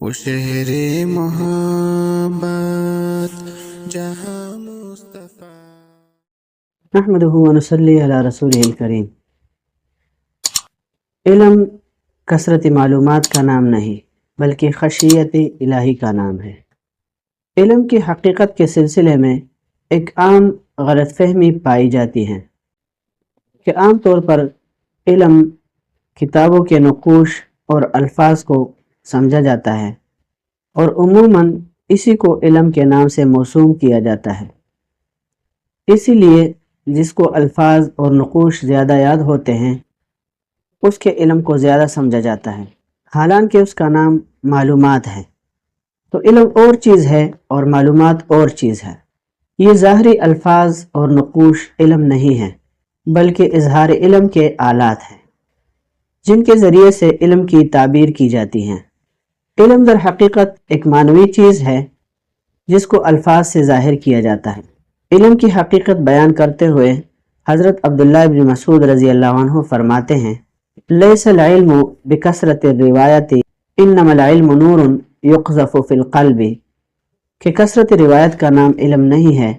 وہ شہر محبت جہاں مصطفیٰ. نحمده ونصلی علی رسولہ الکریم. علم کثرت معلومات کا نام نہیں بلکہ خشیت الہی کا نام ہے. علم کی حقیقت کے سلسلے میں ایک عام غلط فہمی پائی جاتی ہے کہ عام طور پر علم کتابوں کے نقوش اور الفاظ کو سمجھا جاتا ہے اور عموماً اسی کو علم کے نام سے موسوم کیا جاتا ہے. اسی لیے جس کو الفاظ اور نقوش زیادہ یاد ہوتے ہیں اس کے علم کو زیادہ سمجھا جاتا ہے، حالانکہ اس کا نام معلومات ہے. تو علم اور چیز ہے اور معلومات اور چیز ہے. یہ ظاہری الفاظ اور نقوش علم نہیں ہیں بلکہ اظہار علم کے آلات ہیں جن کے ذریعے سے علم کی تعبیر کی جاتی ہیں. علم در حقیقت ایک معنوی چیز ہے جس کو الفاظ سے ظاہر کیا جاتا ہے. علم کی حقیقت بیان کرتے ہوئے حضرت عبداللہ بن مسعود رضی اللہ عنہ فرماتے ہیں: لیس العلم بکثرت الروایت انما العلم نور یقذف فی القلب، کہ کثرت روایت کا نام علم نہیں ہے،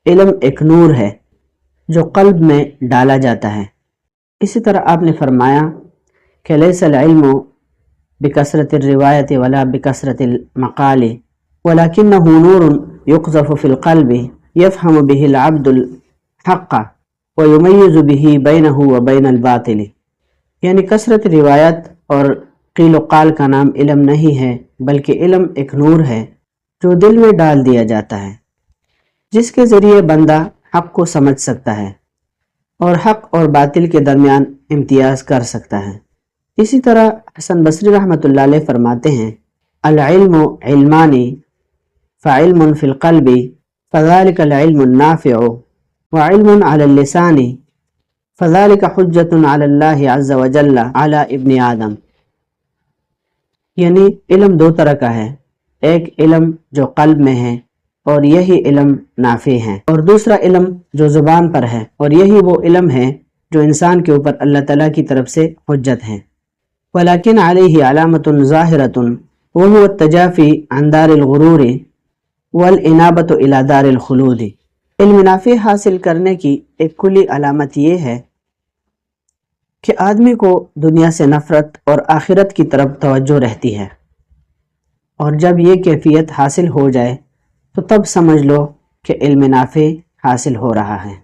علم ایک نور ہے جو قلب میں ڈالا جاتا ہے. اسی طرح آپ نے فرمایا کہ لیس العلم بکثرت الروایت ولا بکثرت المقال ولکنہ نور یقذف فی القلب یفہم به العبد الحق ویمیز به بینہ وبین الباطل. یعنی کثرت روایت اور قیل و قال کا نام علم نہیں ہے بلکہ علم ایک نور ہے جو دل میں ڈال دیا جاتا ہے جس کے ذریعے بندہ حق کو سمجھ سکتا ہے اور حق اور باطل کے درمیان امتیاز کر سکتا ہے. اسی طرح حسن بصری رحمۃ اللہ علیہ فرماتے ہیں: العلم علمان فعلم فی القلب فذلك العلم النافع وعلم على اللسان فذلك حجت علی اللہ عز وجل علی ابن آدم. یعنی علم دو طرح کا ہے، ایک علم جو قلب میں ہے اور یہی علم نافع ہے، اور دوسرا علم جو زبان پر ہے اور یہی وہ علم ہے جو انسان کے اوپر اللہ تعالیٰ کی طرف سے حجت ہے. ولیکن علیہ علامۃ ظاہرۃ وہو التجافی عن دار الغرور والانابۃ الی دار الخلود. علم نافع حاصل کرنے کی ایک کلی علامت یہ ہے کہ آدمی کو دنیا سے نفرت اور آخرت کی طرف توجہ رہتی ہے، اور جب یہ کیفیت حاصل ہو جائے تو تب سمجھ لو کہ علم نافع حاصل ہو رہا ہے.